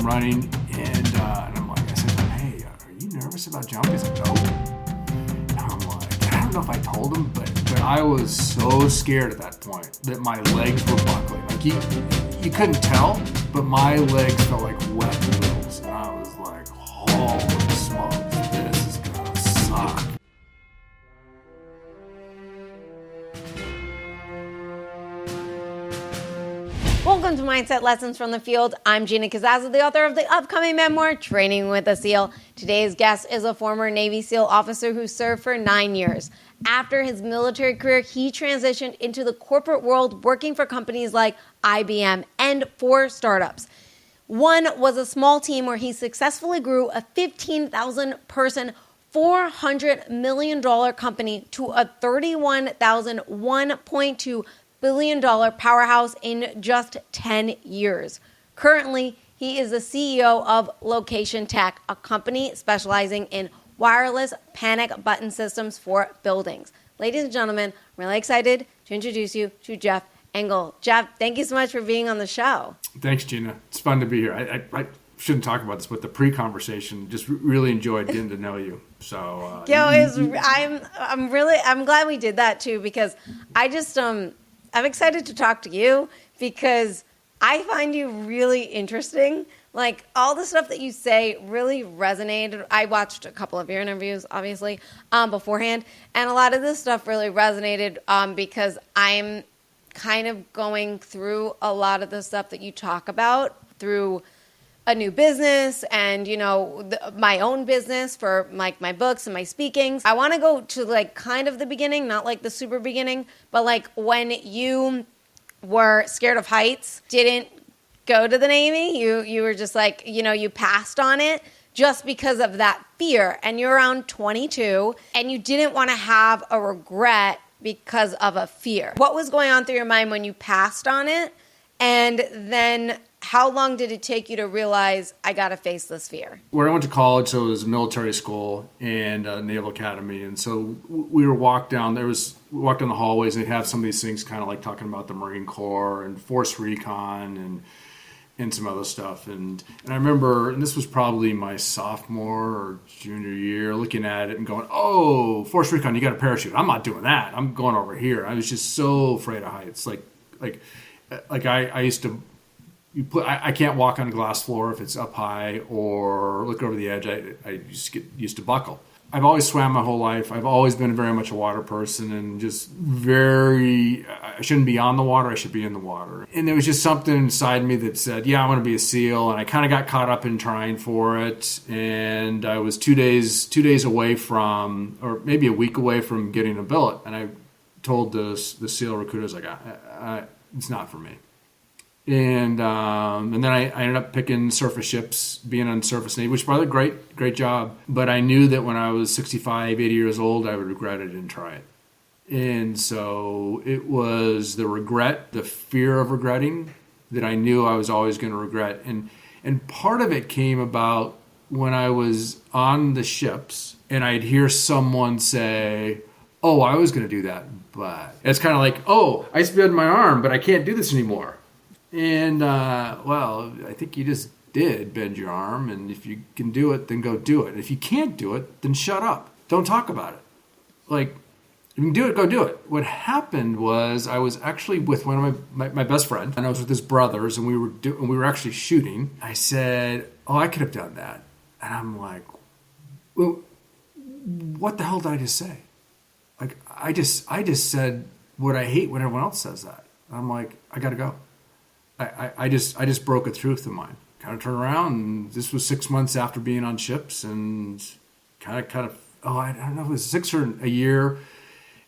running, and I'm like, I said, hey, are you nervous about jumping? He's like, no. And I'm like, I don't know if I told him, but I was so scared at that point that my legs were buckling. Like you couldn't tell, but my legs felt like wet noodles, and I was like, holy smokes, this is gonna suck. Welcome to Mindset Lessons from the Field. I'm Gina Cazazza, the author of the upcoming memoir, Training with a SEAL. Today's guest is a former Navy SEAL officer who served for 9 years. After his military career, he transitioned into the corporate world, working for companies like IBM and 4 startups. One was a small team where he successfully grew a 15,000-person, $400 million company to a 31,000, $1.2 billion powerhouse in just 10 years. Currently, he is the CEO of Location Tech, a company specializing in wireless panic button systems for buildings. Ladies and gentlemen, I'm really excited to introduce you to Jeff Engel. Jeff, thank you so much for being on the show. Thanks, Gina. It's fun to be here. I shouldn't talk about this, but the pre-conversation, just really enjoyed getting to know you. So, I'm glad we did that too, because I'm excited to talk to you because I find you really interesting. Like, all the stuff that you say really resonated. I watched a couple of your interviews, obviously, beforehand. And a lot of this stuff really resonated because I'm kind of going through a lot of the stuff that you talk about through a new business and, my own business for like my books and my speakings. I want to go to like kind of the beginning, not like the super beginning, but like when you were scared of heights, didn't go to the Navy, you were just like, you passed on it just because of that fear. And you're around 22 and you didn't want to have a regret because of a fear. What was going on through your mind when you passed on it? And then how long did it take you to realize I got to face this fear? Where I went to college, so it was a military school and a Naval Academy. And so we walked down the hallways, and they'd have some of these things kind of like talking about the Marine Corps and Force Recon and some other stuff. And I remember, and this was probably my sophomore or junior year, looking at it and going, oh, Force Recon, you got a parachute. I'm not doing that. I'm going over here. I was just so afraid of heights. Like I used to, I can't walk on a glass floor if it's up high or look over the edge. I just get used to buckle. I've always swam my whole life. I've always been very much a water person and just I shouldn't be on the water. I should be in the water. And there was just something inside me that said, yeah, I want to be a SEAL. And I kind of got caught up in trying for it. And I was 2 days away from, or maybe a week away from getting a billet. And I told the SEAL recruiters, like, it's not for me. And then I ended up picking surface ships, being on surface Navy, which is probably a great job. But I knew that when I was 65, 80 years old, I would regret it and try it. And so it was the regret, the fear of regretting that I knew I was always going to regret. And part of it came about when I was on the ships and I'd hear someone say, oh, I was going to do that. But it's kind of like, oh, I sped my arm, but I can't do this anymore. And, well, I think you just did bend your arm, and if you can do it, then go do it. If you can't do it, then shut up. Don't talk about it. Like, if you can do it, go do it. What happened was I was actually with one of my best friend, and I was with his brothers, and we were actually shooting. I said, oh, I could have done that. And I'm like, well, what the hell did I just say? Like, I just said what I hate when everyone else says that. And I'm like, I got to go. I just broke a truth of mine. Kind of turned around, and this was 6 months after being on ships, and kind of I don't know if it was 6 or a year,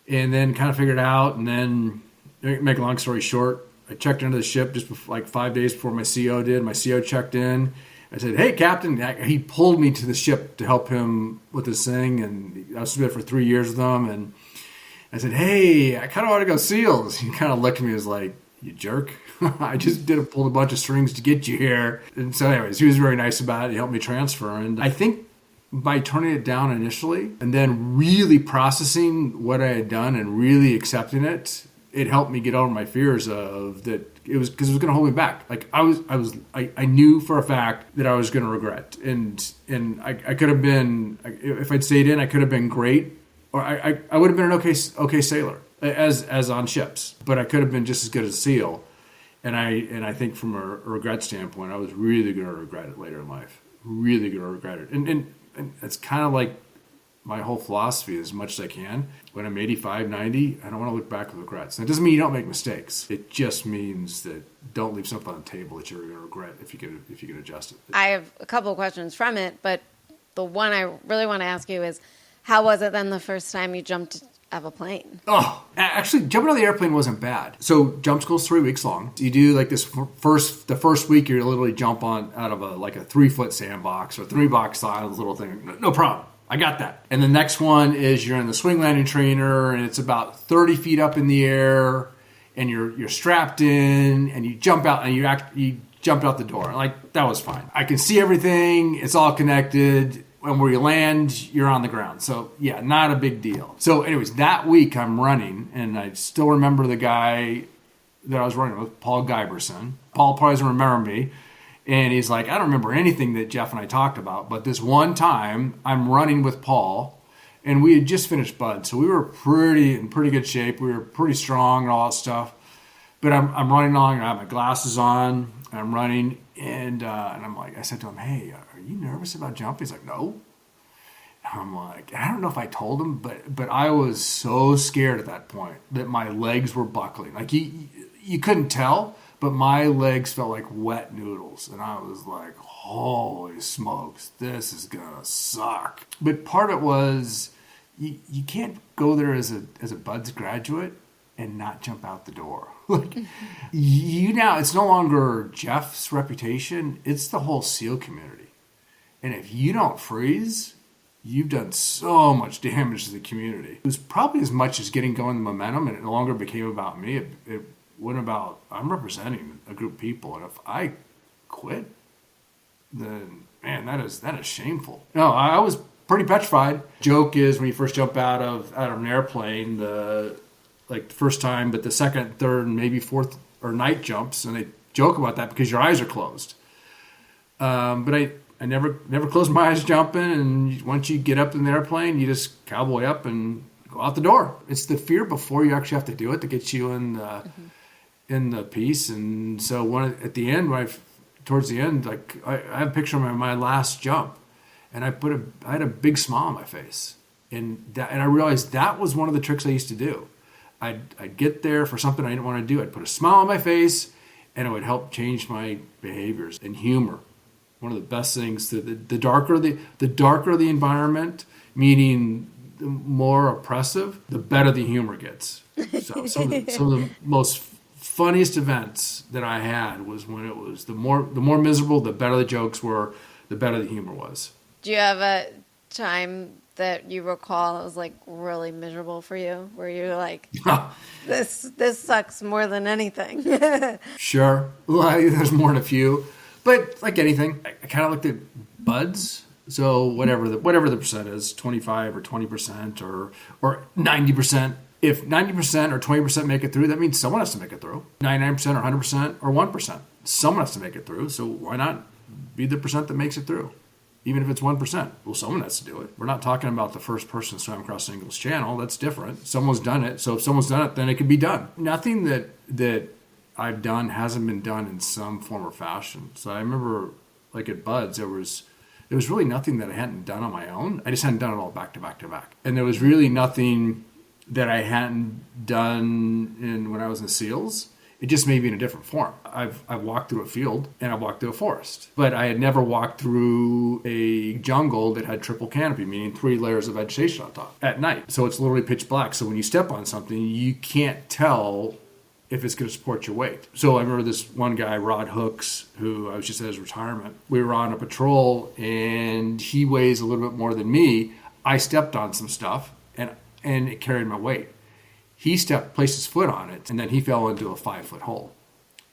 and then kind of figured it out. And then, make a long story short, I checked into the ship just like 5 days before my CO did. My CO checked in. I said, hey, Captain. He pulled me to the ship to help him with this thing, and I was there for 3 years with him. And I said, hey, I kind of want to go SEALs. He kind of looked at me and was like, you jerk. I just pulled a bunch of strings to get you here. And so anyways, he was very nice about it. He helped me transfer. And I think by turning it down initially and then really processing what I had done and really accepting it, it helped me get over my fears of that. It was because it was going to hold me back. Like I knew for a fact that I was going to regret, and I could have been, if I'd stayed in, I could have been great, or I would have been an okay sailor as on ships, but I could have been just as good as a SEAL. And I think from a regret standpoint, I was really going to regret it later in life. Really going to regret it, and it's kind of like my whole philosophy, as much as I can. When I'm 85, 90, I don't want to look back with regrets. That doesn't mean you don't make mistakes. It just means that don't leave something on the table that you're going to regret if you can adjust it. I have a couple of questions from it, but the one I really want to ask you is, how was it then the first time you jumped out of a plane? Oh, actually, jumping out of the airplane wasn't bad. So jump school's 3 weeks long. You do like the first week, you literally jump out of a 3-foot sandbox or 3-box size little thing. No problem. I got that. And the next one is you're in the swing landing trainer, and it's about 30 feet up in the air, and you're strapped in, and you jump out, and you jumped out the door. Like, that was fine. I can see everything. It's all connected. And where you land, you're on the ground. So, yeah, not a big deal. So, anyways, that week I'm running, and I still remember the guy that I was running with, Paul Giberson. Paul probably doesn't remember me. And he's like, I don't remember anything that Jeff and I talked about. But this one time, I'm running with Paul, and we had just finished Bud. So we were in pretty good shape. We were pretty strong and all that stuff. But I'm running along, and I have my glasses on, and I'm running. And I'm like, I said to him, hey, are you nervous about jumping? He's like, no. And I'm like, I don't know if I told him, but I was so scared at that point that my legs were buckling. Like, you couldn't tell. But my legs felt like wet noodles. And I was like, holy smokes, this is going to suck. But part of it was you can't go there as a Buds graduate and not jump out the door. Like, now, it's no longer Jeff's reputation. It's the whole SEAL community. And if you don't freeze, you've done so much damage to the community. It was probably as much as getting going the momentum, and it no longer became about me. It went about, I'm representing a group of people, and if I quit, then man, that is shameful. No, I was pretty petrified. Joke is when you first jump out of an airplane, the first time, but the second, third, and maybe fourth or night jumps, and they joke about that because your eyes are closed. But I never closed my eyes jumping, and once you get up in the airplane, you just cowboy up and go out the door. It's the fear before you actually have to do it that gets you in the piece. And so at the end, towards the end, like I have a picture of my last jump, and I had a big smile on my face, and I realized that was one of the tricks I used to do. I'd get there for something I didn't want to do. I'd put a smile on my face, and it would help change my behaviors. And humor, one of the best things. The darker the environment, meaning the more oppressive, the better the humor gets. So some of the most funniest events that I had was when it was the more miserable, the better the jokes were, the better the humor was. Do you have a time that you recall it was like really miserable for you, where you're like, this sucks more than anything? Sure, there's more than a few, but like anything, I kind of looked at Buds. So whatever the percent is, 25 or 20% or 90%. If 90% or 20% make it through, that means someone has to make it through. 99% or 100% or 1%. Someone has to make it through. So why not be the percent that makes it through? Even if it's 1%. Well, someone has to do it. We're not talking about the first person to swim across Engel's channel. That's different. Someone's done it. So if someone's done it, then it can be done. Nothing that I've done hasn't been done in some form or fashion. So I remember, like at Buds, there was really nothing that I hadn't done on my own. I just hadn't done it all back to back to back. And there was really nothing that I hadn't done when I was in SEALs. It just may be in a different form. I've walked through a field and I've walked through a forest, but I had never walked through a jungle that had triple canopy, meaning 3 layers of vegetation on top at night. So it's literally pitch black. So when you step on something, you can't tell if it's going to support your weight. So I remember this one guy, Rod Hooks, who I was just at his retirement. We were on a patrol and he weighs a little bit more than me. I stepped on some stuff and it carried my weight. He placed his foot on it, and then he fell into a 5-foot hole.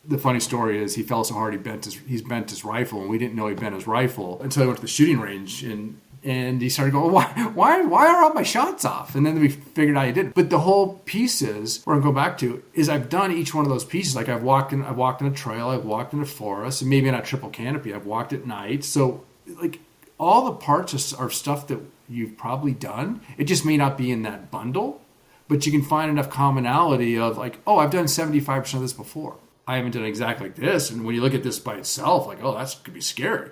The funny story is he fell so hard he's bent his rifle, and we didn't know he bent his rifle until he went to the shooting range and And he started going, why are all my shots off? And then we figured out he did. But the whole piece is, where I'm going back to, is I've done each one of those pieces. Like I've walked in a trail, I've walked in a forest, and maybe not triple canopy, I've walked at night. So like all the parts are stuff that you've probably done. It just may not be in that bundle, but you can find enough commonality of like, oh, I've done 75% of this before. I haven't done exactly like this. And when you look at this by itself, like, oh, that could be scary.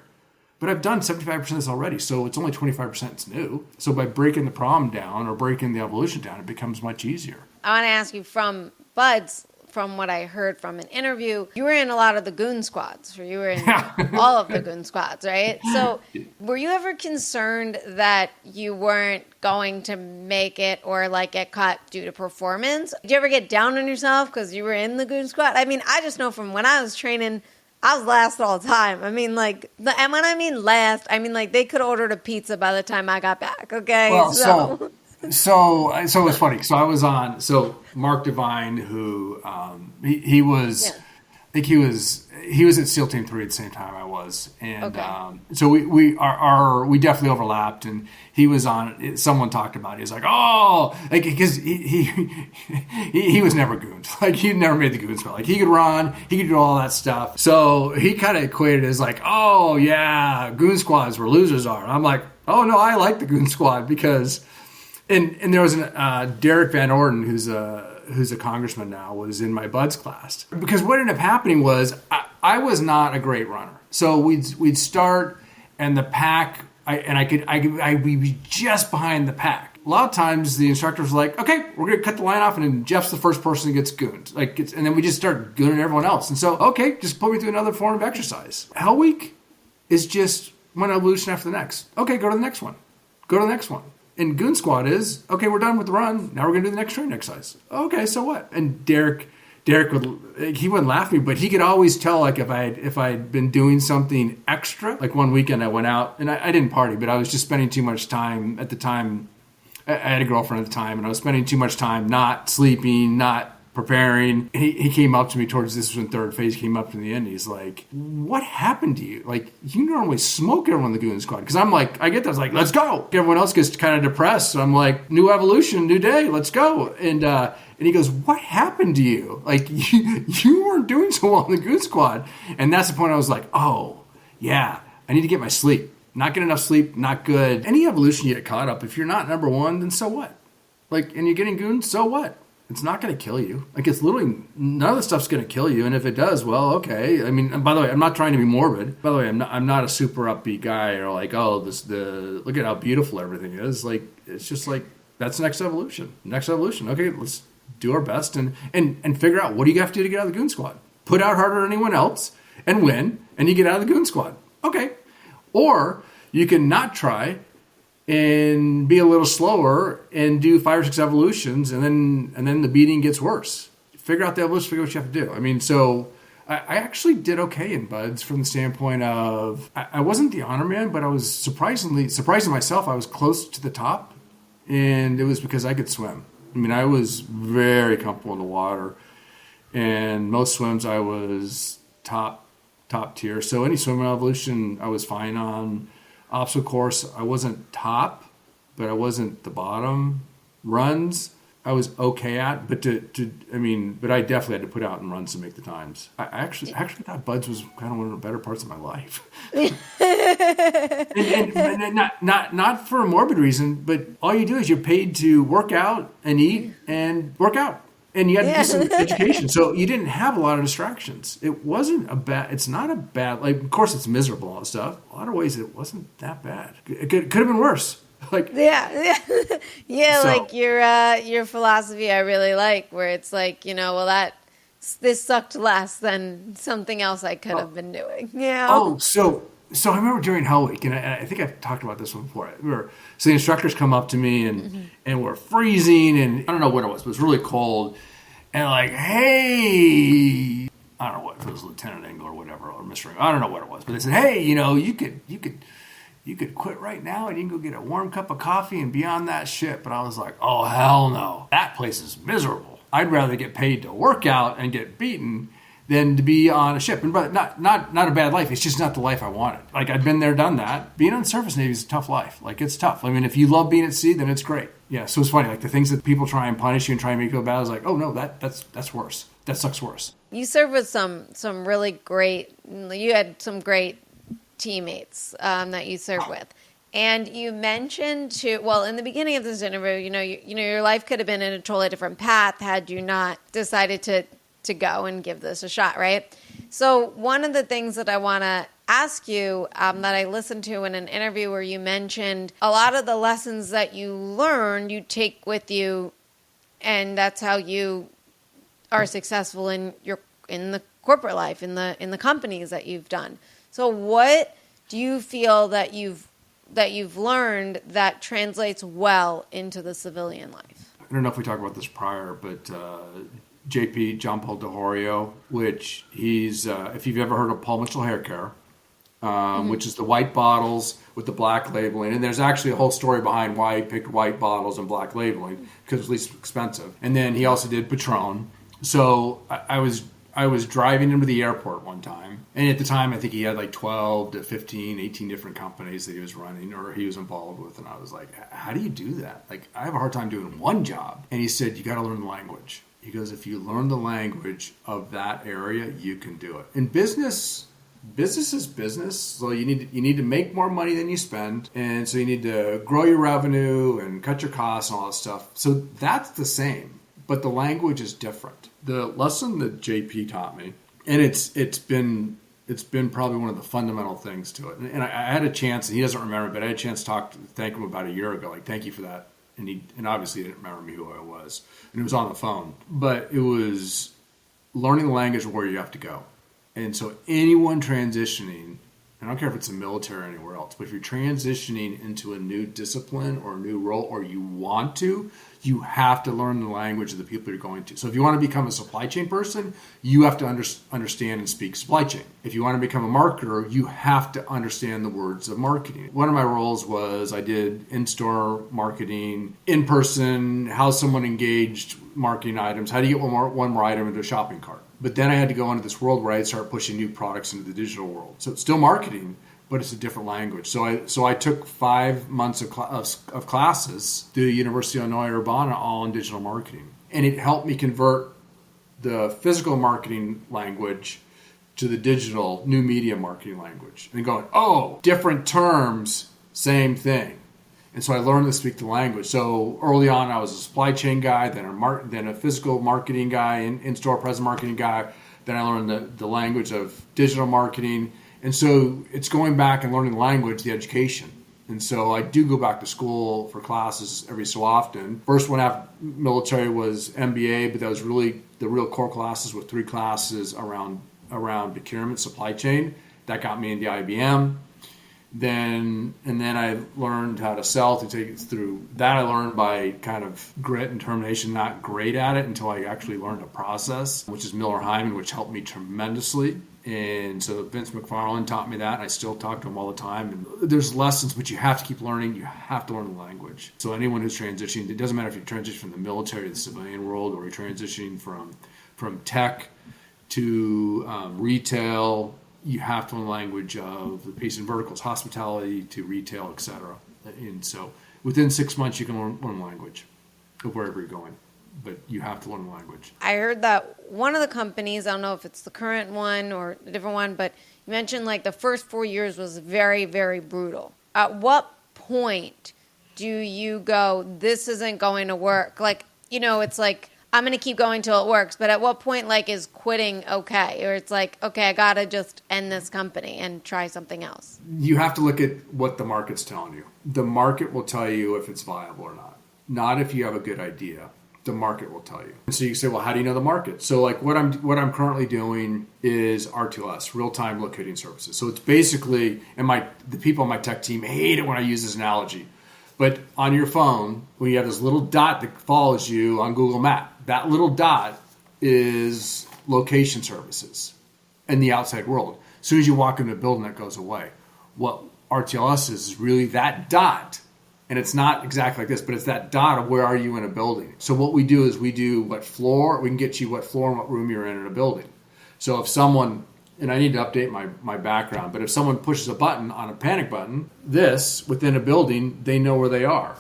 But I've done 75% of this already, so it's only 25% that's new. So by breaking the problem down or breaking the evolution down, it becomes much easier. I want to ask you from Buds, from what I heard from an interview, you were in a lot of the goon squads, or you were in all of the goon squads, right? So were you ever concerned that you weren't going to make it or like get caught due to performance? Did you ever get down on yourself because you were in the goon squad? I mean, I just know from when I was training, I was last all the time. I mean, like, and when I mean last, I mean, like, they could have ordered a pizza by the time I got back, okay? Well, so it was funny. So I was on, Mark Devine, who, he was, I think he was at SEAL Team 3 at the same time I was. And so we definitely overlapped, and he was on, someone talked about it. He was like, oh, like, because he was never gooned. Like, he never made the goon squad. Like, he could run, he could do all that stuff. So he kind of equated it as like, oh, yeah, goon squads where losers are. And I'm like, oh, no, I like the goon squad because, and there was Derek Van Orden, who's a congressman now, was in my Buds class. Because what ended up happening was I was not a great runner. So we'd start, and the pack, I'd be just behind the pack. A lot of times the instructor was like, okay, we're going to cut the line off, and then Jeff's the first person that gets gooned. And then we just start gooning everyone else. And so, okay, just put me through another form of exercise. Hell Week is just one evolution after the next. Okay, go to the next one. Go to the next one. And Goon Squad is, okay, we're done with the run. Now we're going to do the next training exercise. Okay, so what? And Derek he wouldn't laugh at me, but he could always tell, like, if I'd been doing something extra. Like one weekend I went out, and I didn't party, but I was just spending too much time at the time. I had a girlfriend at the time, and I was spending too much time not sleeping, not preparing. And he came up to me towards, this was in third phase, came up to the end. He's like, what happened to you? Like, you normally smoke everyone in the Goon Squad. Because I'm like, I get that. I was like, let's go. Everyone else gets kind of depressed. So I'm like, new evolution, new day, let's go. And he goes, what happened to you? Like, you weren't doing so well in the Goon Squad. And that's the point I was like, oh, yeah, I need to get my sleep. Not get enough sleep, not good. Any evolution you get caught up, if you're not number one, then so what? Like, and you're getting gooned, so what? It's not going to kill you. Like, it's literally, none of the stuff's going to kill you. And if it does, well, okay. I mean, and by the way, I'm not trying to be morbid. By the way, I'm not a super upbeat guy or like, oh, look at how beautiful everything is. Like, it's just like, that's the next evolution. Next evolution. Okay, let's do our best and figure out what do you have to do to get out of the Goon Squad. Put out harder than anyone else and win, and you get out of the Goon Squad. Okay. Or you can not try and be a little slower and do 5 or 6 evolutions, and then the beating gets worse. Figure out the evolution, figure out what you have to do. I mean, so I actually did okay in Buds from the standpoint of I wasn't the honor man, but I was surprising myself. I was close to the top, and it was because I could swim. I mean, I was very comfortable in the water, and most swims I was top tier. So any swimming evolution I was fine on. Obstacle course, I wasn't top, but I wasn't the bottom. Runs, I was okay at, but but I definitely had to put out and runs to make the times. I actually thought Buds was kind of one of the better parts of my life. and not for a morbid reason, but all you do is you're paid to work out and eat and work out. And you had decent education, so you didn't have a lot of distractions. It's not a bad, like, of course it's miserable and all that stuff. A lot of ways it wasn't that bad. It could have been worse. Like, so. Like your philosophy I really like, where it's like, well, this sucked less than something else I could have been doing. Yeah. Oh, so I remember during Hell Week, and I think I've talked about this one before. So the instructors come up to me, and we're freezing, and I don't know what it was, but it was really cold. And like, hey, I don't know what, if it was Lieutenant Engel or whatever, or Mr. Engel, I don't know what it was, but they said, hey, you could quit right now, and you can go get a warm cup of coffee and be on that ship. But I was like, oh, hell no. That place is miserable. I'd rather get paid to work out and get beaten than to be on a ship. And but not a bad life. It's just not the life I wanted. Like I've been there, done that. Being on the surface Navy is a tough life. Like it's tough. I mean, if you love being at sea, then it's great. Yeah. So it's funny. Like the things that people try and punish you and try and make you feel bad is like, oh no, that's worse. That sucks worse. You served with some really great. You had some great teammates that you served with. And you mentioned in the beginning of this interview, your life could have been in a totally different path had you not decided to go and give this a shot, right? So one of the things that I want to ask you that I listened to in an interview where you mentioned a lot of the lessons that you learned, you take with you, and that's how you are successful in the corporate life, in the companies that you've done. So what do you feel that you've learned that translates well into the civilian life? I don't know if we talked about this prior, but JP, John Paul DeHorio, which he's, if you've ever heard of Paul Mitchell Hair Care, which is the white bottles with the black labeling. And there's actually a whole story behind why he picked white bottles and black labeling, because it's least expensive. And then he also did Patron. So I was driving him to the airport one time. And at the time, I think he had like 12 to 15, 18 different companies that he was running or he was involved with. And I was like, how do you do that? Like, I have a hard time doing one job. And he said, you got to learn the language. He goes, if you learn the language of that area, you can do it. In business is business. So you need to make more money than you spend. And so you need to grow your revenue and cut your costs and all that stuff. So that's the same. But the language is different. The lesson that JP taught me, and it's been probably one of the fundamental things to it. And I had a chance, and he doesn't remember, but I had a chance to thank him about a year ago. Like, thank you for that. And obviously he didn't remember me who I was. And it was on the phone. But it was learning the language of where you have to go. And so anyone transitioning, I don't care if it's the military or anywhere else, but if you're transitioning into a new discipline or a new role, or you want to, you have to learn the language of the people you're going to. So if you want to become a supply chain person, you have to understand and speak supply chain. If you want to become a marketer, you have to understand the words of marketing. One of my roles was I did in-store marketing, in-person, how someone engaged marketing items, how do you get one more item into a shopping cart. But then I had to go into this world where I'd start pushing new products into the digital world. So it's still marketing, but it's a different language. So I took 5 months of classes through the University of Illinois Urbana, all in digital marketing. And it helped me convert the physical marketing language to the digital new media marketing language. And going, oh, different terms, same thing. And so I learned to speak the language. So early on, I was a supply chain guy, then a physical marketing guy, in-store present marketing guy. Then I learned the language of digital marketing. And so it's going back and learning the language, the education. And so I do go back to school for classes every so often. First one after military was MBA, but that was really the real core classes with 3 classes around procurement, supply chain. That got me into IBM. Then I learned how to sell to take it through. That I learned by kind of grit and determination, not great at it until I actually learned a process, which is Miller Hyman, which helped me tremendously. And so Vince McFarland taught me that, and I still talk to him all the time. And there's lessons, but you have to keep learning. You have to learn the language. So anyone who's transitioning, it doesn't matter if you transition from the military to the civilian world, or you're transitioning from tech to retail, you have to learn the language of the piece and verticals, hospitality to retail, etc. And so within 6 months, you can learn the language of wherever you're going. But you have to learn the language. I heard that one of the companies, I don't know if it's the current one or a different one, but you mentioned like the first 4 years was very, very brutal. At what point do you go, this isn't going to work? Like, it's like, I'm going to keep going till it works. But at what point, like, is quitting okay? Or it's like, okay, I got to just end this company and try something else. You have to look at what the market's telling you. The market will tell you if it's viable or not. Not if you have a good idea. The market will tell you. And so you say, well, how do you know the market? So like what I'm currently doing is RTLS, real-time locating services. So it's basically, and the people on my tech team hate it when I use this analogy. But on your phone, when you have this little dot that follows you on Google Maps, that little dot is location services in the outside world. As soon as you walk into a building, that goes away. What RTLS is really that dot. And it's not exactly like this, but it's that dot of where are you in a building. So what we do is we do what floor, we can get you what floor and what room you're in a building. So if someone, and I need to update my background, but if someone pushes a button on a panic button, this within a building, they know where they are.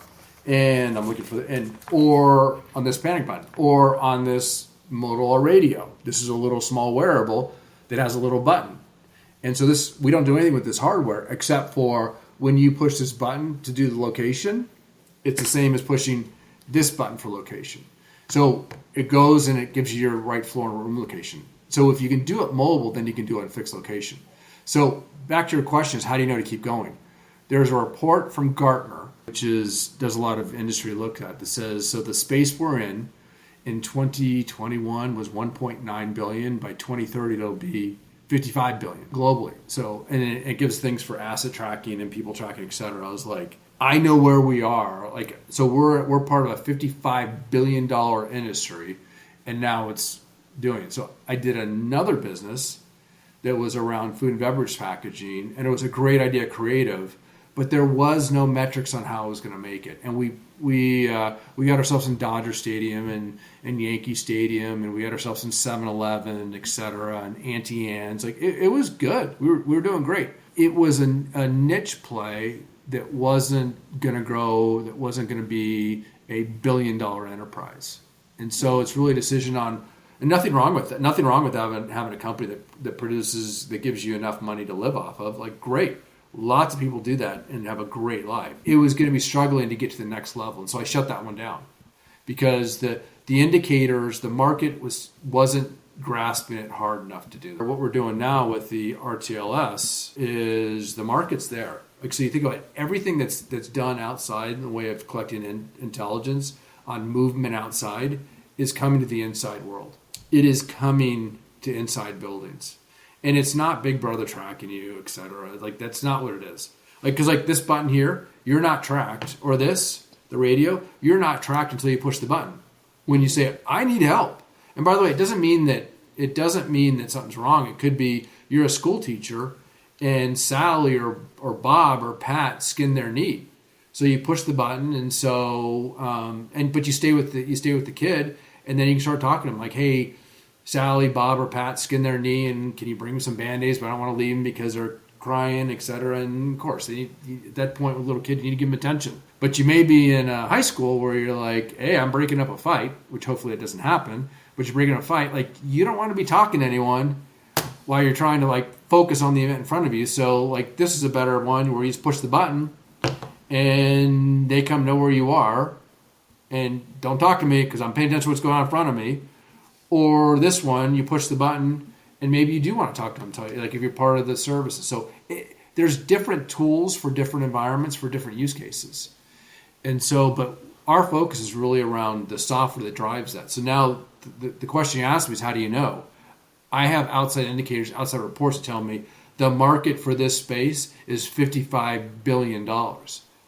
And I'm looking for or on this panic button, or on this Motorola radio. This is a little small wearable that has a little button. And so we don't do anything with this hardware except for when you push this button to do the location, it's the same as pushing this button for location. So it goes and it gives you your right floor and room location. So if you can do it mobile, then you can do it in fixed location. So back to your question is, how do you know to keep going? There's a report from Gartner, which does a lot of industry look at, that says, so the space we're in 2021 was 1.9 billion. By 2030, it'll be 55 billion globally. So, and it gives things for asset tracking and people tracking, et cetera. I was like, I know where we are. Like, so we're part of a $55 billion industry, and now it's doing it. So I did another business that was around food and beverage packaging, and it was a great idea, creative, but there was no metrics on how I was going to make it. And we got ourselves in Dodger Stadium and Yankee Stadium, and we had ourselves in 7-Eleven, et cetera, and Auntie Anne's. Like, it was good. We were doing great. It was a niche play that wasn't going to grow, that wasn't going to be a billion-dollar enterprise. And so it's really a decision on, and nothing wrong with that. Nothing wrong with having a company that produces, that gives you enough money to live off of. Like, great. Lots of people do that and have a great life. It was going to be struggling to get to the next level. And so I shut that one down because the indicators, the market wasn't grasping it hard enough to do that. What we're doing now with the RTLS is the market's there. Like, so you think about everything that's done outside in the way of collecting intelligence on movement outside is coming to the inside world. It is coming to inside buildings. And it's not Big Brother tracking you, et cetera. Like, that's not what it is. Like, because like this button here, you're not tracked. Or this, the radio, you're not tracked until you push the button. When you say, I need help. And by the way, it doesn't mean that something's wrong. It could be you're a school teacher and Sally or Bob or Pat skinned their knee. So you push the button, and so but you stay with the kid, and then you can start talking to them like, hey, Sally, Bob, or Pat skin their knee, and can you bring them some Band-Aids? But I don't want to leave them because they're crying, et cetera. And of course, at that point with a little kid, you need to give them attention. But you may be in a high school where you're like, hey, I'm breaking up a fight, which hopefully it doesn't happen, but you're breaking up a fight. Like, you don't want to be talking to anyone while you're trying to like focus on the event in front of you. So like, this is a better one where you just push the button and they come know where you are and don't talk to me because I'm paying attention to what's going on in front of me. Or this one, you push the button, and maybe you do want to talk to them, like if you're part of the services. So there's different tools for different environments, for different use cases. And so, but our focus is really around the software that drives that. So now the question you asked me is, how do you know? I have outside indicators, outside reports that tell me the market for this space is $55 billion.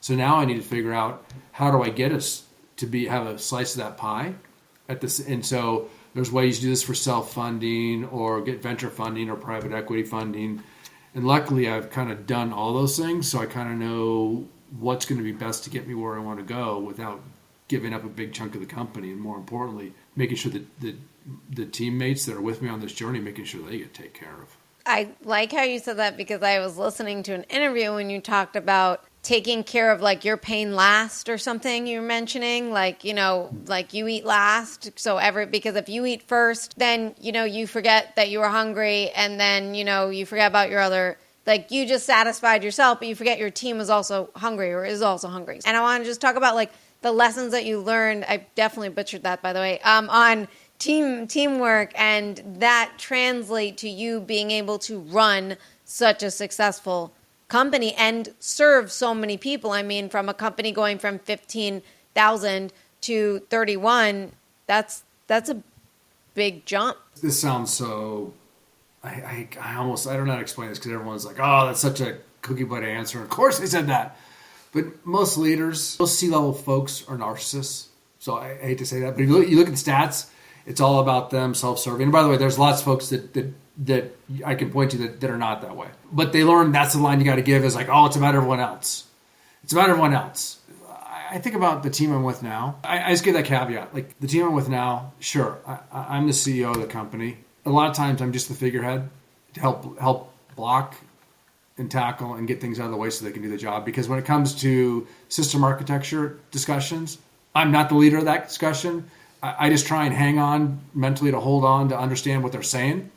So now I need to figure out, how do I get us to have a slice of that pie at this? And so there's ways to do this for self-funding or get venture funding or private equity funding. And luckily, I've kind of done all those things, so I kind of know what's going to be best to get me where I want to go without giving up a big chunk of the company. And more importantly, making sure that the teammates that are with me on this journey, making sure they get taken care of. I like how you said that because I was listening to an interview when you talked about taking care of like your pain last or something you were mentioning, like, you know, like you eat last. So because if you eat first, then, you know, you forget that you were hungry, and then, you know, you forget about your other, like you just satisfied yourself, but you forget your team was also hungry or is also hungry. And I want to just talk about like the lessons that you learned. I definitely butchered that, by the way, on teamwork, and that translate to you being able to run such a successful company and serve so many people. I mean, from a company going from 15,000 to 31, that's a big jump. This sounds so, I don't know how to explain this because everyone's like, oh, that's such a cookie butter answer. Of course they said that. But most leaders, most C-level folks are narcissists. So I hate to say that, but if you look at the stats, it's all about them self-serving. And by the way, there's lots of folks that I can point to that are not that way. But they learn that's the line you got to give, is like, oh, it's about everyone else. It's about everyone else. I think about the team I'm with now. I just give that caveat. Like, the team I'm with now, sure, I'm the CEO of the company, a lot of times I'm just the figurehead to help block and tackle and get things out of the way so they can do the job. Because when it comes to system architecture discussions, I'm not the leader of that discussion. I just try and hang on mentally to hold on to understand what they're saying.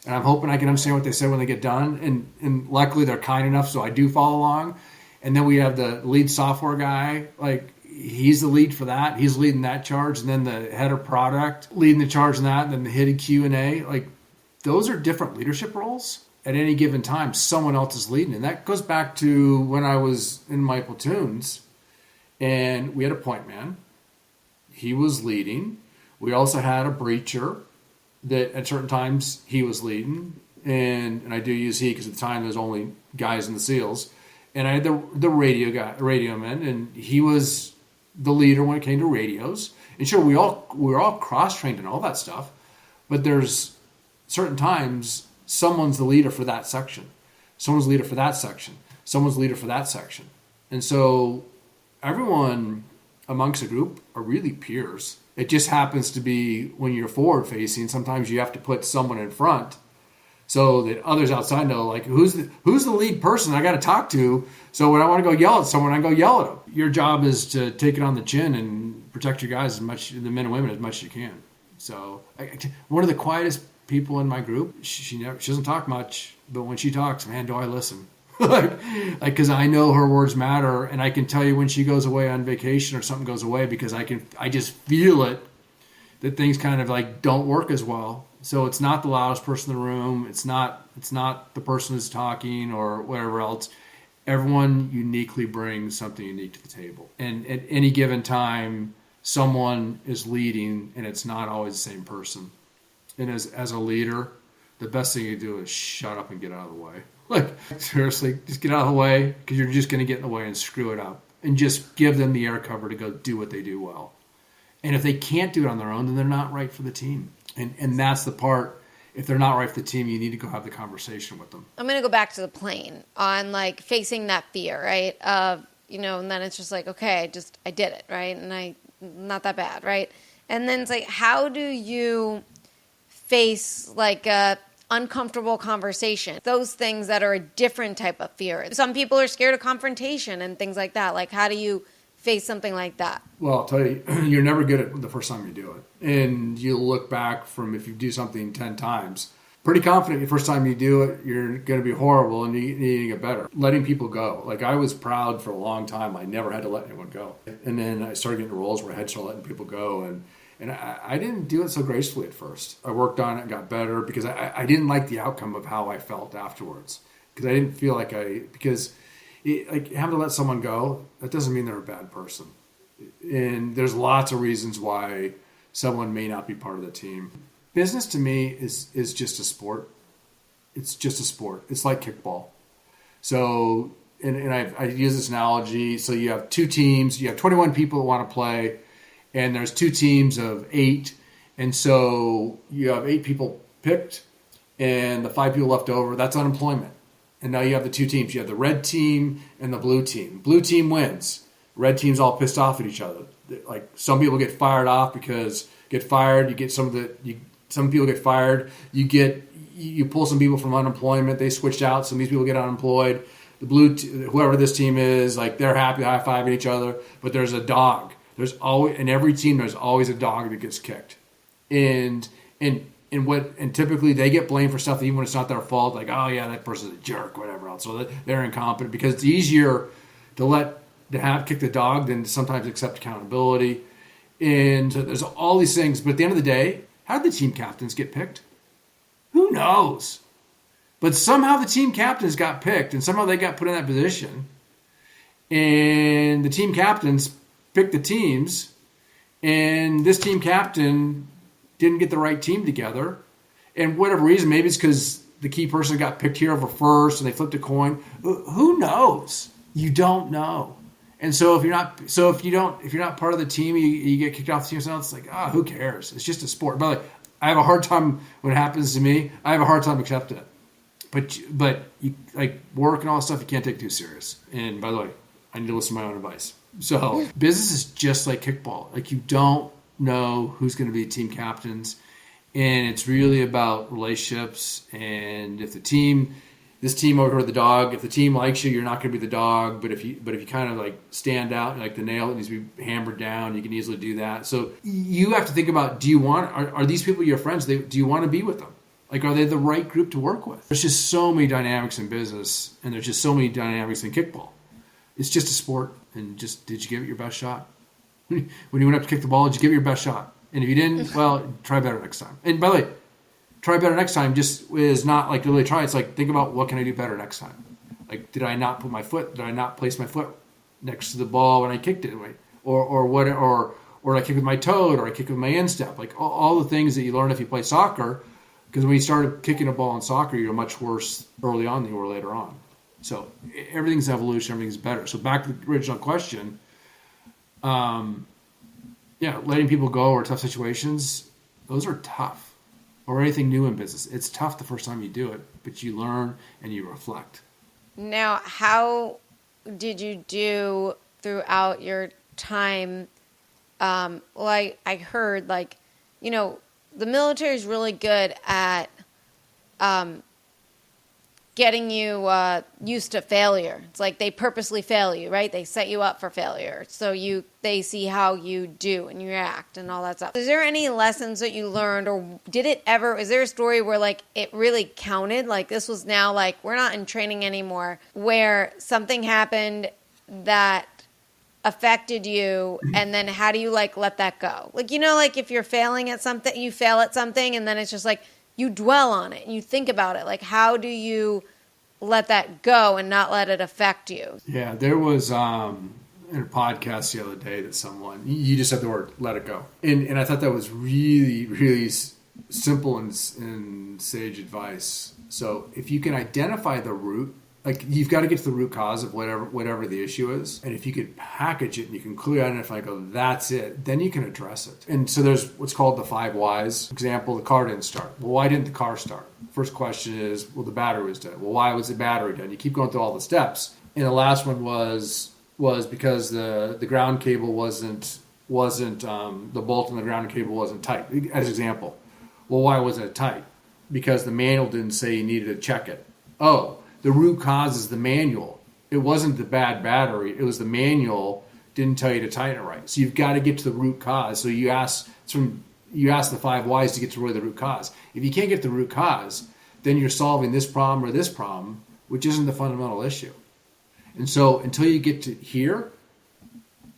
And I'm hoping I can understand what they say when they get done. And luckily they're kind enough, so I do follow along. And then we have the lead software guy, like he's the lead for that. He's leading that charge. And then the head of product leading the charge in that. And then the head of Q&A. Like those are different leadership roles. At any given time, someone else is leading. And that goes back to when I was in my platoons and we had a point man. He was leading. We also had a breacher that at certain times he was leading. And I do use he because at the time there's only guys in the SEALs. And I had the radio man, and he was the leader when it came to radios. And sure, we were all cross-trained and all that stuff. But there's certain times someone's the leader for that section. Someone's the leader for that section. Someone's the leader for that section. And so everyone amongst a group are really peers. It just happens to be when you're forward facing, sometimes you have to put someone in front so that others outside know, like, who's the lead person I got to talk to. So when I want to go yell at someone, I go yell at them. Your job is to take it on the chin and protect your guys as much, the men and women, as much as you can. So one of the quietest people in my group, she doesn't talk much, but when she talks, man, do I listen. Because I know her words matter, and I can tell you when she goes away on vacation or something goes away because I just feel it that things kind of like don't work as well. So it's not the loudest person in the room. It's not the person who's talking or whatever else. Everyone uniquely brings something unique to the table, and at any given time, someone is leading, and it's not always the same person. And as a leader, the best thing you do is shut up and get out of the way. Like, seriously, just get out of the way because you're just going to get in the way and screw it up. And just give them the air cover to go do what they do well. And if they can't do it on their own, then they're not right for the team. And that's the part. If they're not right for the team, you need to go have the conversation with them. I'm going to go back to the plane on, like, facing that fear, right? And then it's just like, okay, I did it, right? And not that bad, right? And then it's like, how do you face like a uncomfortable conversation, those things that are a different type of fear? Some people are scared of confrontation and things like that. Like, how do you face something like that? Well, I'll tell you, you're never good at the first time you do it. And you look back from if you do something 10 times, pretty confident the first time you do it, you're going to be horrible and you need to get better. Letting people go. Like, I was proud for a long time. I never had to let anyone go. And then I started getting roles where I had to start letting people go. And I didn't do it so gracefully at first. I worked on it and got better because I didn't like the outcome of how I felt afterwards. Because I didn't feel like having to let someone go, that doesn't mean they're a bad person. And there's lots of reasons why someone may not be part of the team. Business to me is just a sport. It's just a sport. It's like kickball. So, and I use this analogy. So you have two teams. You have 21 people that want to play. And there's two teams of 8. And so you have 8 people picked and the 5 people left over. That's unemployment. And now you have the two teams. You have the red team and the blue team. Blue team wins. Red team's all pissed off at each other. Like, some people get fired off because you get some people get fired. You pull some people from unemployment. They switched out. Some of these people get unemployed. The whoever this team is, like, they're happy high-fiving each other. But there's a dog. There's always, in every team, there's always a dog that gets kicked, and typically they get blamed for stuff even when it's not their fault. Like, oh yeah, that person's a jerk, whatever else. So they're incompetent because it's easier to kick the dog than to sometimes accept accountability. And so there's all these things. But at the end of the day, how did the team captains get picked? Who knows? But somehow the team captains got picked, and somehow they got put in that position. And the team captains pick the teams, and this team captain didn't get the right team together. And whatever reason, maybe it's because the key person got picked here over first and they flipped a coin. Who knows? You don't know. And so if you're not part of the team, you get kicked off the team. So it's like, who cares? It's just a sport. By the way, I have a hard time when it happens to me. I have a hard time accepting it. But you, like, work and all that stuff, you can't take too serious. And by the way, I need to listen to my own advice. So business is just like kickball. Like, you don't know who's going to be team captains. And it's really about relationships. And if this team over the dog, if the team likes you, you're not going to be the dog. But if you kind of like stand out, like the nail that needs to be hammered down, you can easily do that. So you have to think about, are these people your friends? Do you want to be with them? Like, are they the right group to work with? There's just so many dynamics in business, and there's just so many dynamics in kickball. It's just a sport, and just, did you give it your best shot? When you went up to kick the ball, did you give it your best shot? And if you didn't, well, try better next time. And by the way, try better next time just is not like really try. It's like, think about, what can I do better next time? Like, did I not place my foot next to the ball when I kicked it? Or did I kick with my toe, or I kick with my instep? Like all the things that you learn if you play soccer, because when you started kicking a ball in soccer, you're much worse early on than you were later on. So everything's evolution, everything's better. So back to the original question, letting people go or tough situations, those are tough. Or anything new in business. It's tough the first time you do it, but you learn and you reflect. Now, how did you do throughout your time? I heard, the military is really good at getting you used to failure. It's like they purposely fail you, right? They set you up for failure. So they see how you do and you react and all that stuff. Is there any lessons that you learned, or is there a story where it really counted? Like this was now we're not in training anymore, where something happened that affected you, and then how do you let that go? If you're failing at something, you fail at something, and then it's just you dwell on it and you think about it. How do you let that go and not let it affect you? Yeah, there was in a podcast the other day that you just said the word, let it go. And I thought that was really, really simple and sage advice. So if you can identify the root, you've got to get to the root cause of whatever the issue is. And if you could package it and you can clearly identify, that's it, then you can address it. And so there's what's called the 5 whys. Example, the car didn't start. Well, why didn't the car start? First question is, well, the battery was dead. Well, why was the battery dead? You keep going through all the steps. And the last one was because the ground cable wasn't the bolt on the ground cable wasn't tight, as an example. Well, why wasn't it tight? Because the manual didn't say you needed to check it. Oh, the root cause is the manual. It wasn't the bad battery. It was the manual didn't tell you to tighten it right. So you've got to get to the root cause. So you ask the 5 whys to get to really the root cause. If you can't get the root cause, then you're solving this problem or this problem, which isn't the fundamental issue. And so until you get to here,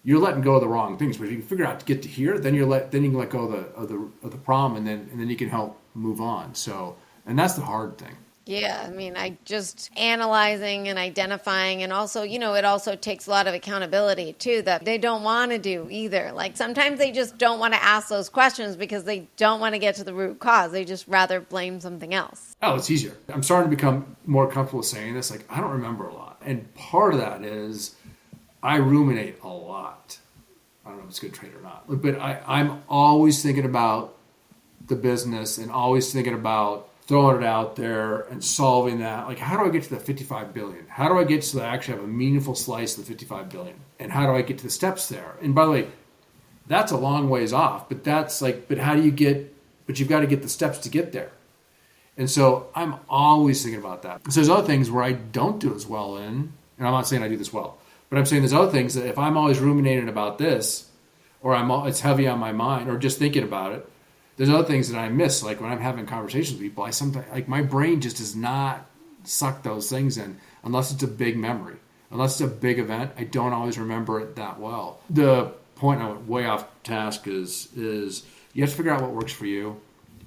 you're letting go of the wrong things. But if you can figure out to get to here, then you can let go of the problem, and then you can help move on. So, and that's the hard thing. Yeah, I just analyzing and identifying, and also, it also takes a lot of accountability too that they don't want to do either. Sometimes they just don't want to ask those questions because they don't want to get to the root cause. They just rather blame something else. Oh, it's easier. I'm starting to become more comfortable saying this. I don't remember a lot. And part of that is I ruminate a lot. I don't know if it's a good trait or not. But I'm always thinking about the business and always thinking about throwing it out there and solving that. How do I get to the 55 billion? How do I get so that I actually have a meaningful slice of the 55 billion? And how do I get to the steps there? And by the way, that's a long ways off, but but how do you but you've got to get the steps to get there. And so I'm always thinking about that. So there's other things where I don't do as well in, and I'm not saying I do this well, but I'm saying there's other things that if I'm always ruminating about this, or it's heavy on my mind, or just thinking about it, there's other things that I miss, when I'm having conversations with people. I sometimes my brain just does not suck those things in unless it's a big memory, unless it's a big event. I don't always remember it that well. The point I went way off task is you have to figure out what works for you,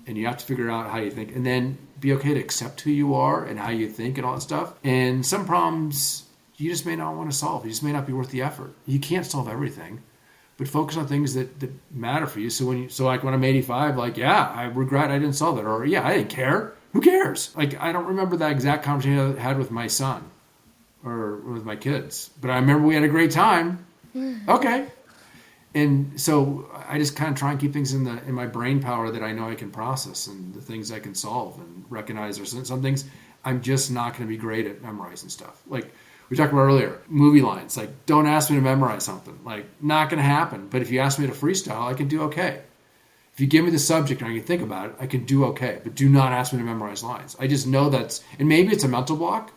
and you have to figure out how you think, and then be okay to accept who you are and how you think and all that stuff. And some problems you just may not want to solve. You just may not be worth the effort. You can't solve everything. But focus on things that matter for you. So when I'm 85, I regret I didn't solve it. Or, I didn't care. Who cares? I don't remember that exact conversation I had with my son or with my kids. But I remember we had a great time. Okay. And so I just kind of try and keep things in my brain power that I know I can process, and the things I can solve, and recognize there's some things I'm just not going to be great at memorizing stuff. We talked about earlier, movie lines. Don't ask me to memorize something. Not going to happen. But if you ask me to freestyle, I can do okay. If you give me the subject and I can think about it, I can do okay. But do not ask me to memorize lines. I just know and maybe it's a mental block.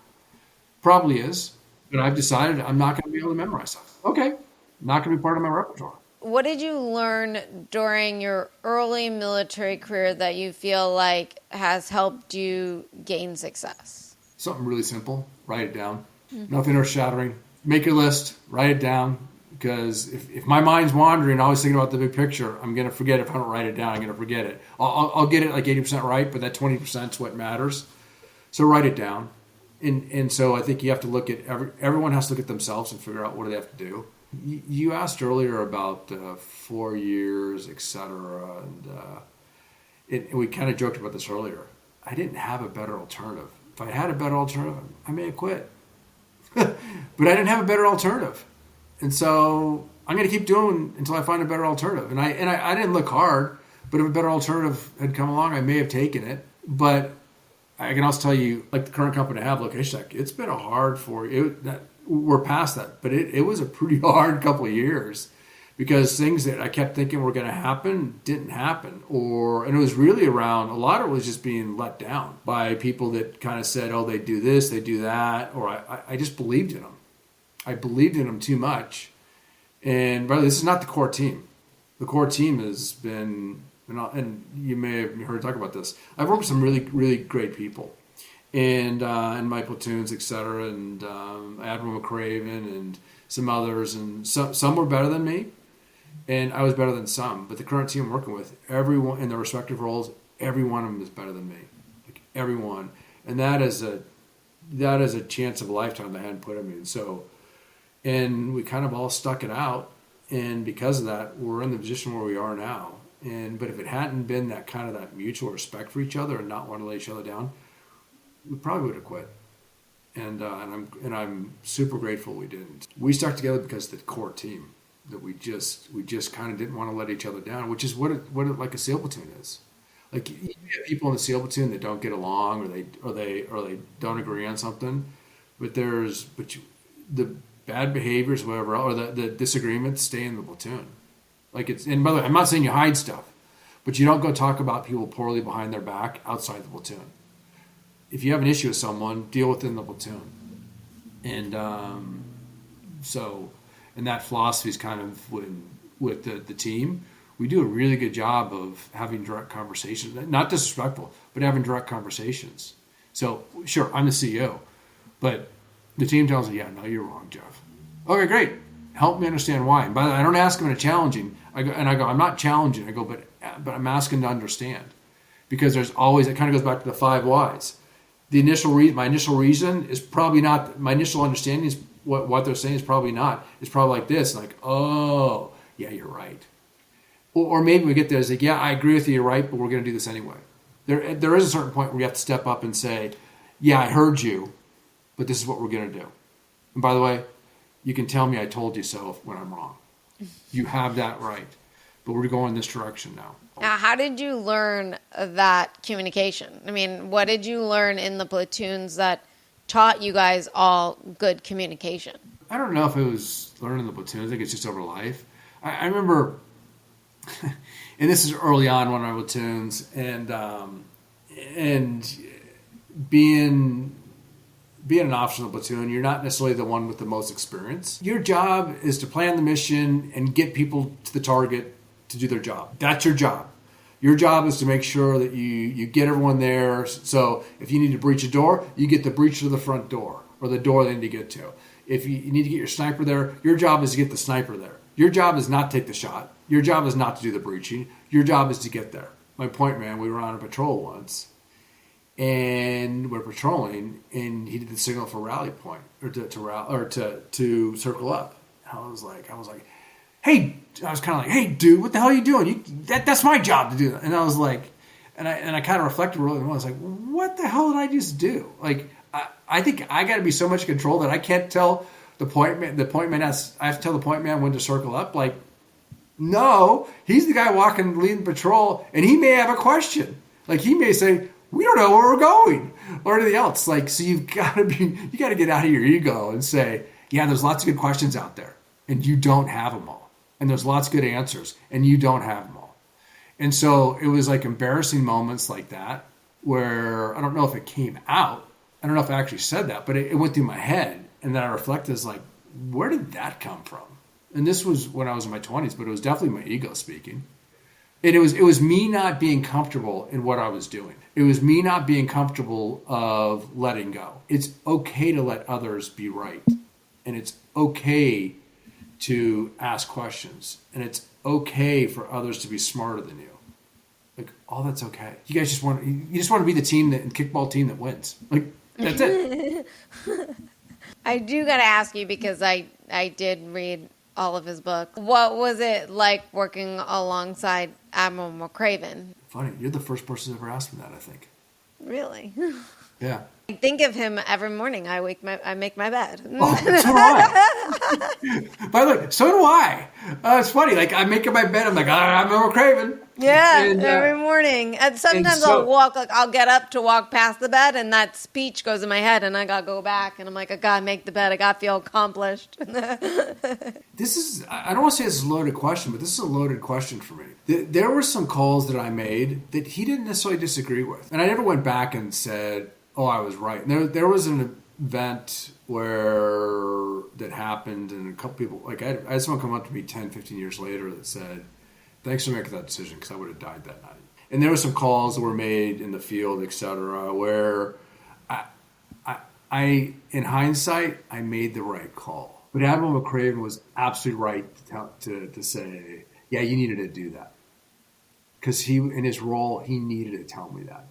Probably is. But I've decided I'm not going to be able to memorize stuff. Okay. Not going to be part of my repertoire. What did you learn during your early military career that you feel like has helped you gain success? Something really simple. Write it down. Nothing earth-shattering. Make a list. Write it down. Because if my mind's wandering, always thinking about the big picture, I'm going to forget. If I don't write it down, I'm going to forget it. I'll get it like 80% right, but that 20% is what matters. So write it down. And so I think you have to look at everyone has to look at themselves and figure out what do they have to do. You asked earlier about 4 years, et cetera, and we kind of joked about this earlier. I didn't have a better alternative. If I had a better alternative, I may have quit. But I didn't have a better alternative. And so I'm going to keep doing until I find a better alternative. And I didn't look hard, but if a better alternative had come along, I may have taken it. But I can also tell you, like the current company I have, Location Tech, it's been a hard we're past that, but it was a pretty hard couple of years because things that I kept thinking were going to happen didn't happen. And it was really around, a lot of it was just being let down by people that kind of said, oh, they do this, they do that, or I just believed in them. I believed in them too much. And by the way, this is not the core team. The core team has been, and you may have heard talk about this, I've worked with some really, really great people. And in my platoons, et cetera, and Admiral McCraven and some others, and some were better than me, and I was better than some. But the current team I'm working with, everyone in their respective roles, every one of them is better than me, like everyone, and that is a chance of a lifetime they hadn't put in me. And we kind of all stuck it out, and because of that, we're in the position where we are now. But if it hadn't been that mutual respect for each other and not want to let each other down, we probably would have quit. And I'm super grateful we didn't. We stuck together because of the core team that we just kind of didn't want to let each other down, which is what like a SEAL platoon is. Like you have people in the SEAL platoon that don't get along or they don't agree on something, but the bad behaviors, whatever, or the disagreements stay in the platoon. And by the way, I'm not saying you hide stuff, but you don't go talk about people poorly behind their back outside the platoon. If you have an issue with someone, deal with it in the platoon. And that philosophy is kind of with the team. We do a really good job of having direct conversations, not disrespectful, but having direct conversations. So sure, I'm the CEO, but the team tells me, yeah, no, you're wrong, Jeff. Okay, great. Help me understand why. And by the way, I don't ask them in a challenging. I go, I'm not challenging. I go, but I'm asking to understand. Because there's always, it kind of goes back to the 5 whys. My initial reason is probably not, my initial understanding is what they're saying is probably not. It's probably like this, like, oh, yeah, you're right. Or maybe we get there, it's like, yeah, I agree with you, you're right, but we're going to do this anyway. There is a certain point where you have to step up and say, yeah, I heard you, but this is what we're going to do. And by the way, you can tell me I told you so when I'm wrong. You have that right. But we're going this direction now. Now, how did you learn that communication? I mean, what did you learn in the platoons that taught you guys all good communication? I don't know if it was learning the platoon. I think it's just over life. I remember, and this is early on when I was platoons, and being an officer in the platoon, you're not necessarily the one with the most experience. Your job is to plan the mission and get people to the target to do their job. That's your job. Your job is to make sure that you get everyone there. So if you need to breach a door, you get the breach to the front door or the door they need to get to. If you need to get your sniper there, your job is to get the sniper there. Your job is not to take the shot. Your job is not to do the breaching. Your job is to get there. My point man, we were on a patrol once, and we're patrolling, and he did the signal for rally point or to circle up. And I was like, hey, I was kind of like, hey, dude, what the hell are you doing? That's my job to do that. And I was like, and I kind of reflected really well. I was like, what the hell did I just do? Like, I think I got to be so much in control that I can't tell the point man. I have to tell the point man when to circle up. Like, no, he's the guy leading patrol, and he may have a question. Like, he may say, we don't know where we're going, or anything else. Like, so you got to get out of your ego and say, yeah, there's lots of good questions out there, and you don't have them all. And there's lots of good answers, and you don't have them all. And so it was like embarrassing moments like that where I don't know if it came out. I don't know if I actually said that, but it went through my head. And then I reflected as like, where did that come from? And this was when I was in my 20s, but it was definitely my ego speaking. And it was me not being comfortable in what I was doing. It was me not being comfortable of letting go. It's okay to let others be right. And it's okay to ask questions. And it's okay for others to be smarter than you. Like, all that's okay. You guys just want to be the team kickball team that wins. Like, that's it. I do got to ask you, because I did read all of his book. What was it like working alongside Admiral McCraven? Funny, you're the first person to ever ask me that, I think. Really? Yeah. I think of him every morning. I make my bed. Oh, so do I. By the way, so do I. It's funny. Like, I make up my bed. I'm like, I'm Admiral McCraven. Yeah, And, every morning. And sometimes I'll get up to walk past the bed, and that speech goes in my head, and I got to go back, and I'm like, I got to make the bed. I got to feel accomplished. This is, I don't want to say this is a loaded question, but this is a loaded question for me. There were some calls that I made that he didn't necessarily disagree with. And I never went back and said, oh, I was right. And there was an event that happened, and a couple people, like I had someone come up to me 10, 15 years later that said, thanks for making that decision, because I would have died that night. And there were some calls that were made in the field, et cetera, where I in hindsight, I made the right call. But Admiral McCraven was absolutely right to say, yeah, you needed to do that. Because in his role, he needed to tell me that.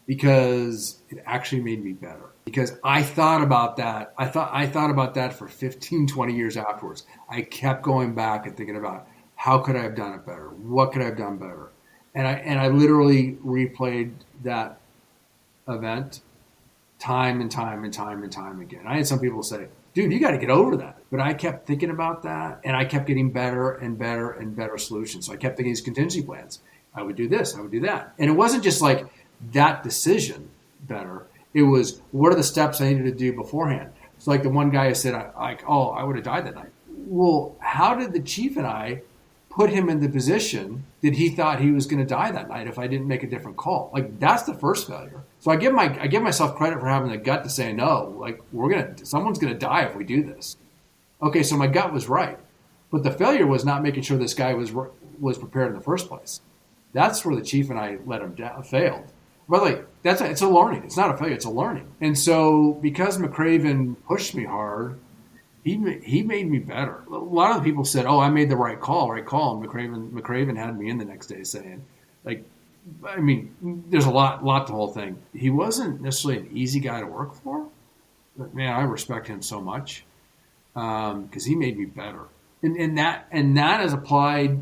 Because it actually made me better. Because I thought about that. I thought about that for 15, 20 years afterwards. I kept going back and thinking about, how could I have done it better? What could I have done better? And I literally replayed that event time and time and time and time again. I had some people say, dude, you got to get over that. But I kept thinking about that, and I kept getting better and better and better solutions. So I kept thinking these contingency plans. I would do this, I would do that. And it wasn't just like that decision better. It was, what are the steps I needed to do beforehand? So like the one guy said, I would have died that night. Well, how did the chief and I put him in the position that he thought he was going to die that night if I didn't make a different call? Like, that's the first failure. So I give myself credit for having the gut to say no. Like, someone's going to die if we do this. Okay, so my gut was right, but the failure was not making sure this guy was prepared in the first place. That's where the chief and I let him down, failed. By the way, it's a learning. It's not a failure. It's a learning. And so because McCraven pushed me hard, he made me better. A lot of the people said, oh, I made the right call. And McCraven had me in the next day saying, like, I mean, there's a lot to the whole thing. He wasn't necessarily an easy guy to work for, but man, I respect him so much because he made me better. And that is applied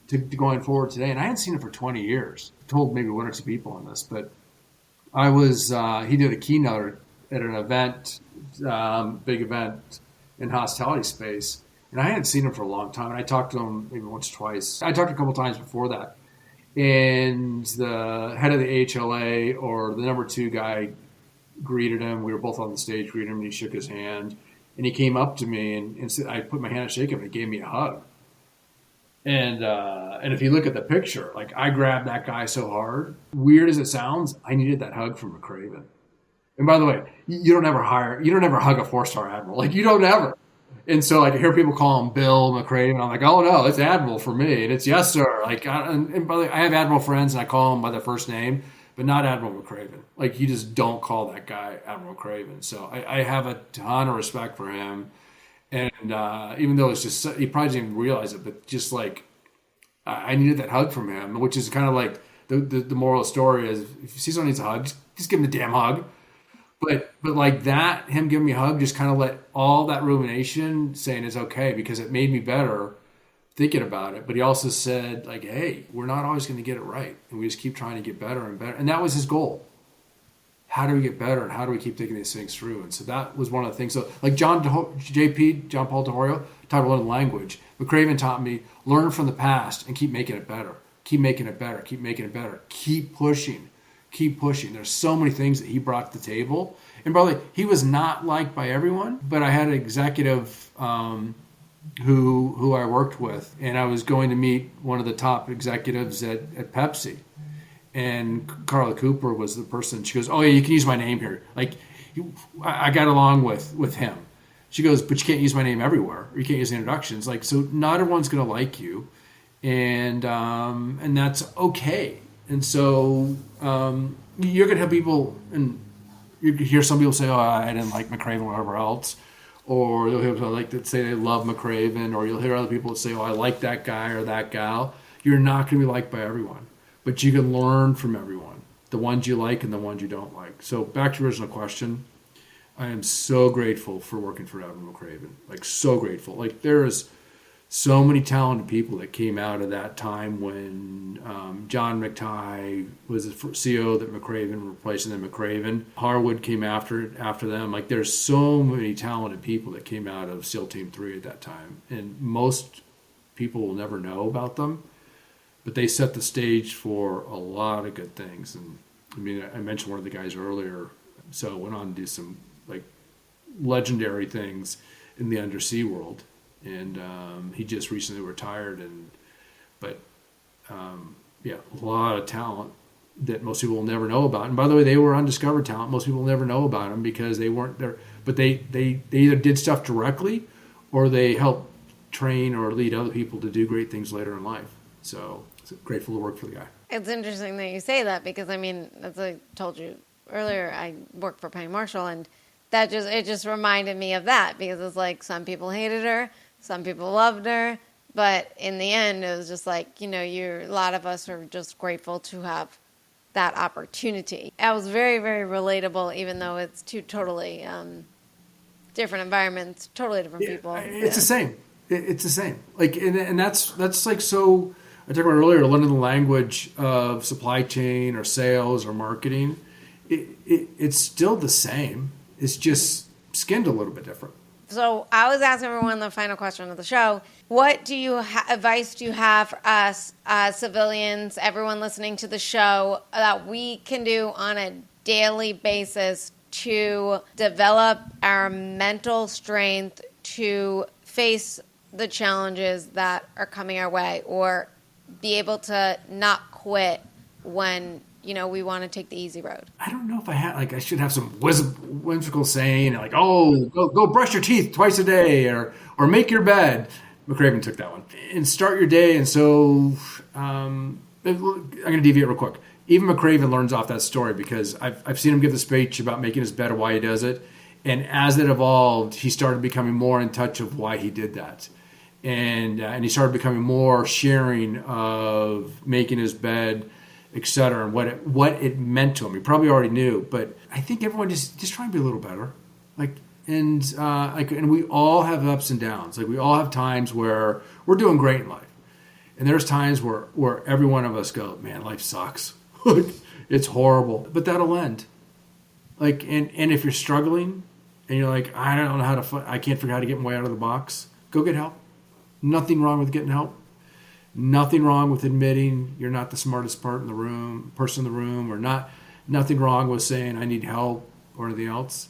to going forward today. And I hadn't seen it for 20 years. I told maybe one or two people on this, but he did a keynote at an event, big event in hospitality space. And I hadn't seen him for a long time. And I talked to him maybe once or twice. I talked a couple times before that. And the head of the HLA, or the number 2 guy, greeted him. We were both on the stage, greeted him, and he shook his hand. And he came up to me and said, I put my hand and shake him, and he gave me a hug. And if you look at the picture, like, I grabbed that guy so hard. Weird as it sounds, I needed that hug from McCraven. And by the way, you don't ever hug a 4-star admiral. Like, you don't ever. And so, like, I hear people call him Bill McCraven. I'm like, oh no, it's Admiral for me, and it's yes sir. Like, and by the way, I have Admiral friends, and I call them by their first name, but not Admiral McCraven. Like, you just don't call that guy Admiral McCraven. So I have a ton of respect for him, and even though it's just, he probably didn't even realize it, but just like, I needed that hug from him, which is kind of like the moral of the story is, if you see someone needs a hug, just give him the damn hug. But like that, him giving me a hug just kind of let all that rumination saying it's okay, because it made me better thinking about it. But he also said, like, hey, we're not always going to get it right, and we just keep trying to get better and better. And that was his goal. How do we get better, and how do we keep thinking these things through? And so that was one of the things. So like John Paul DeHorio taught me learning language. McCraven taught me, learn from the past and keep making it better. Keep making it better. Keep making it better. Keep pushing. Keep pushing. There's so many things that he brought to the table. And probably he was not liked by everyone, but I had an executive who I worked with, and I was going to meet one of the top executives at Pepsi, and Carla Cooper was the person. She goes, "Oh yeah, you can use my name here." Like, I got along with him. She goes, "But you can't use my name everywhere. Or you can't use introductions. Like, so not everyone's going to like you, and that's okay. And so you're going to have people, and you hear some people say, "Oh, I didn't like McCraven," or whatever else. Or you'll hear people like that say they love McCraven, or you'll hear other people that say, "Oh, I like that guy or that gal." You're not going to be liked by everyone, but you can learn from everyone, the ones you like and the ones you don't like. So back to your original question, I am so grateful for working for Admiral McCraven. Like, so grateful. Like, there is so many talented people that came out of that time when John McTighe was the CEO that McCraven replaced, and then McCraven. Harwood came after them. Like, there's so many talented people that came out of SEAL Team 3 at that time. And most people will never know about them, but they set the stage for a lot of good things. And I mean, I mentioned one of the guys earlier, so went on to do some like legendary things in the undersea world. And he just recently retired, but yeah, a lot of talent that most people will never know about. And by the way, they were undiscovered talent. Most people will never know about them because they weren't there. But they either did stuff directly, or they helped train or lead other people to do great things later in life. So grateful to work for the guy. It's interesting that you say that because, I mean, as I told you earlier, I worked for Penny Marshall, and it just reminded me of that because it's like some people hated her, some people loved her, but in the end, it was just like, a lot of us are just grateful to have that opportunity. It was very, very relatable, even though it's two totally different environments, totally different people. It's the same. It's the same. Like, and that's like, so I talked about earlier, learning the language of supply chain or sales or marketing. It's still the same. It's just skinned a little bit different. So I was asking everyone the final question of the show. What advice do you have for us, civilians, everyone listening to the show, that we can do on a daily basis to develop our mental strength to face the challenges that are coming our way, or be able to not quit when we want to take the easy road? I don't know if I should have some whimsical saying like, "Oh, go brush your teeth twice a day," or make your bed. McCraven took that one. And start your day. And so I'm going to deviate real quick. Even McCraven learns off that story because I've seen him give the speech about making his bed and why he does it. And as it evolved, he started becoming more in touch of why he did that. And he started becoming more sharing of making his bed, et cetera, and what it meant to him. He probably already knew, but I think everyone just try and be a little better. And we all have ups and downs. Like, we all have times where we're doing great in life, and there's times where every one of us go, "Man, life sucks. It's horrible," but that'll end. And if you're struggling and you're like, "I don't know I can't figure out how to get my way out of the box," go get help. Nothing wrong with getting help. Nothing wrong with admitting you're not the smartest person in the room, or nothing wrong with saying I need help or anything else.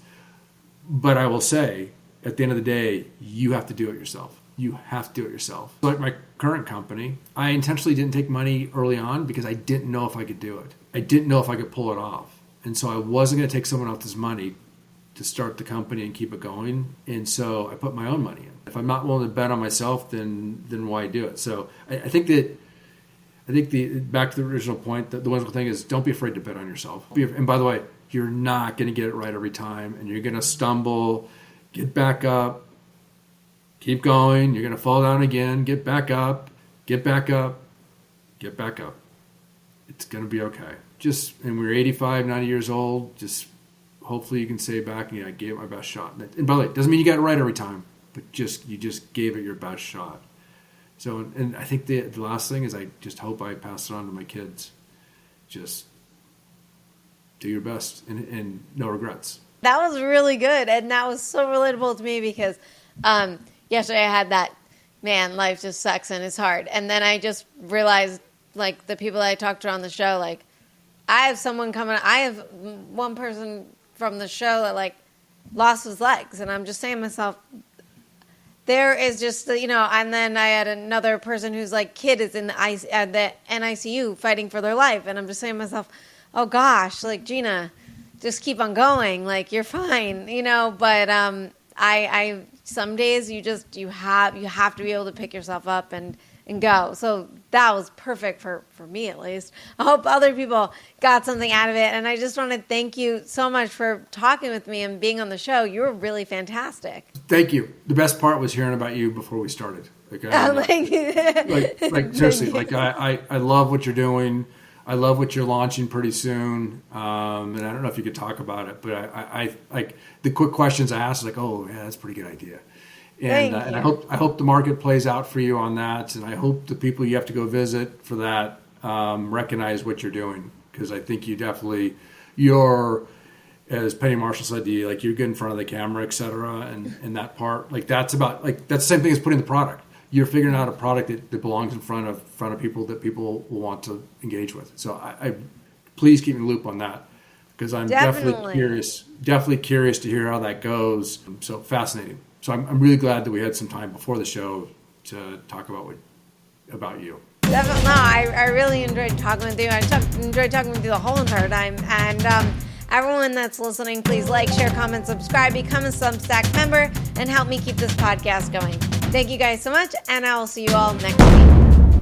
But I will say, at the end of the day, you have to do it yourself. You have to do it yourself. Like my current company, I intentionally didn't take money early on because I didn't know if I could do it. I didn't know if I could pull it off. And so I wasn't going to take someone else's money to start the company and keep it going. And so I put my own money in. If I'm not willing to bet on myself, then why do it? So I think back to the original point, the wonderful thing is, don't be afraid to bet on yourself. And by the way, you're not going to get it right every time, and you're going to stumble. Get back up. Keep going. You're going to fall down again. Get back up. Get back up. Get back up. It's going to be okay. And we're 85, 90 years old. Just hopefully you can say back, "Yeah, I gave it my best shot." And by the way, it doesn't mean you got it right every time, but you just gave it your best shot. So, and I think the last thing is, I just hope I pass it on to my kids. Just do your best and no regrets. That was really good, and that was so relatable to me because yesterday I had that, man, life just sucks and it's hard. And then I just realized, like, the people that I talked to on the show, like, I have one person from the show that, like, lost his legs, and I'm just saying to myself, there is just, and then I had another person whose like kid is in the NICU fighting for their life. And I'm just saying to myself, oh gosh, like Gina, just keep on going. Like you're fine, but, I some days you have to be able to pick yourself up and go. So that was perfect for me, at least. I hope other people got something out of it. And I just want to thank you so much for talking with me and being on the show. You were really fantastic. Thank you. The best part was hearing about you before we started. Like seriously, like I love what you're doing. I love what you're launching pretty soon. And I don't know if you could talk about it, but I like the quick questions I asked, like, oh yeah, that's a pretty good idea. And I hope the market plays out for you on that. And I hope the people you have to go visit for that recognize what you're doing. Because I think you're, as Penny Marshall said to you, like you're good in front of the camera, et cetera. And that part, like that's the same thing as putting the product. You're figuring out a product that belongs in front of people that people will want to engage with. So I please keep me in the loop on that, because I'm definitely curious to hear how that goes. So fascinating. So I'm really glad that we had some time before the show to talk about you. Definitely. No, I really enjoyed talking with you. I enjoyed talking with you the whole entire time. And everyone that's listening, please like, share, comment, subscribe, become a Substack member, and help me keep this podcast going. Thank you guys so much, and I will see you all next week.